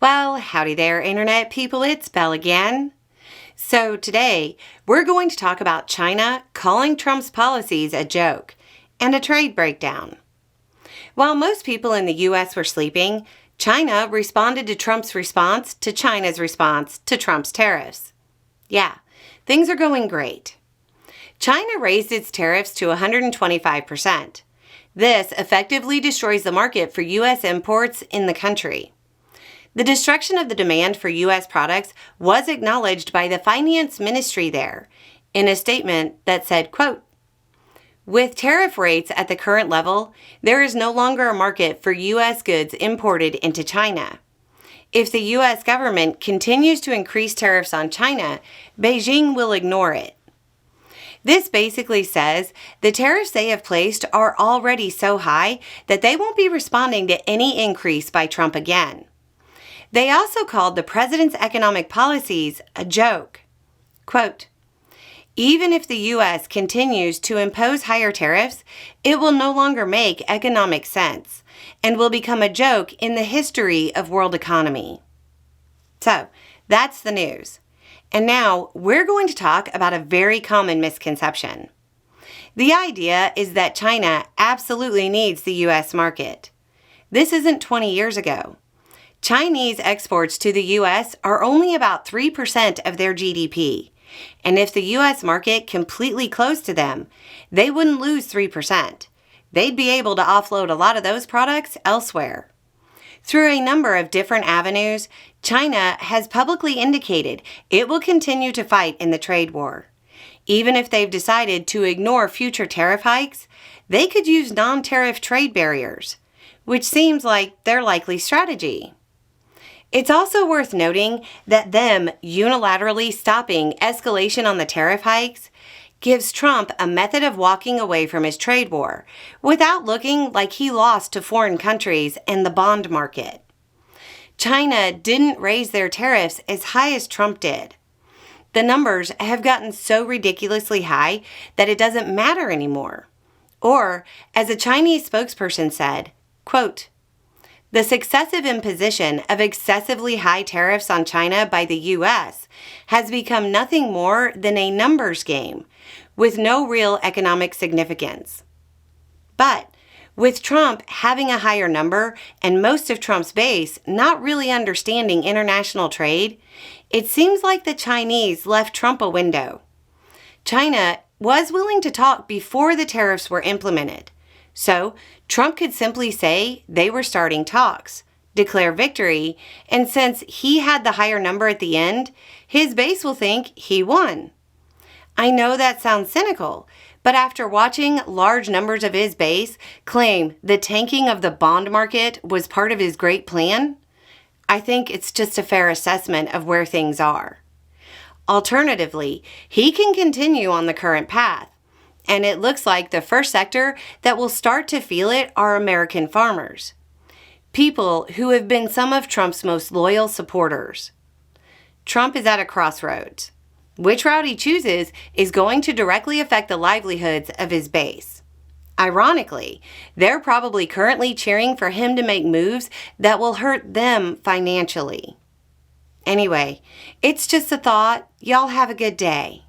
Well, howdy there, Internet people. It's Belle again. So today, we're going to talk about China calling Trump's policies a joke and a trade breakdown. While most people in the U.S. were sleeping, China responded to Trump's response to China's response to Trump's tariffs. Yeah, things are going great. China raised its tariffs to 125%. This effectively destroys the market for U.S. imports in the country. The destruction of the demand for U.S. products was acknowledged by the finance ministry there in a statement that said, quote, "With tariff rates at the current level, there is no longer a market for U.S. goods imported into China. If the U.S. government continues to increase tariffs on China, Beijing will ignore it." This basically says the tariffs they have placed are already so high that they won't be responding to any increase by Trump again. They also called the president's economic policies a joke. Quote, "Even if the U.S. continues to impose higher tariffs, it will no longer make economic sense and will become a joke in the history of world economy." So, that's the news. And now we're going to talk about a very common misconception. The idea is that China absolutely needs the U.S. market. This isn't 20 years ago. Chinese exports to the U.S. are only about 3% of their GDP, and if the U.S. market completely closed to them, they wouldn't lose 3%. They'd be able to offload a lot of those products elsewhere. Through a number of different avenues, China has publicly indicated it will continue to fight in the trade war. Even if they've decided to ignore future tariff hikes, they could use non-tariff trade barriers, which seems like their likely strategy. It's also worth noting that them unilaterally stopping escalation on the tariff hikes gives Trump a method of walking away from his trade war without looking like he lost to foreign countries and the bond market. China didn't raise their tariffs as high as Trump did. The numbers have gotten so ridiculously high that it doesn't matter anymore. Or, as a Chinese spokesperson said, quote, "The successive imposition of excessively high tariffs on China by the U.S. has become nothing more than a numbers game, with no real economic significance." But with Trump having a higher number and most of Trump's base not really understanding international trade, it seems like the Chinese left Trump a window. China was willing to talk before the tariffs were implemented. So, Trump could simply say they were starting talks, declare victory, and since he had the higher number at the end, his base will think he won. I know that sounds cynical, but after watching large numbers of his base claim the tanking of the bond market was part of his great plan, I think it's just a fair assessment of where things are. Alternatively, he can continue on the current path. And it looks like the first sector that will start to feel it are American farmers. People who have been some of Trump's most loyal supporters. Trump is at a crossroads. Which route he chooses is going to directly affect the livelihoods of his base. Ironically, they're probably currently cheering for him to make moves that will hurt them financially. Anyway, it's just a thought. Y'all have a good day.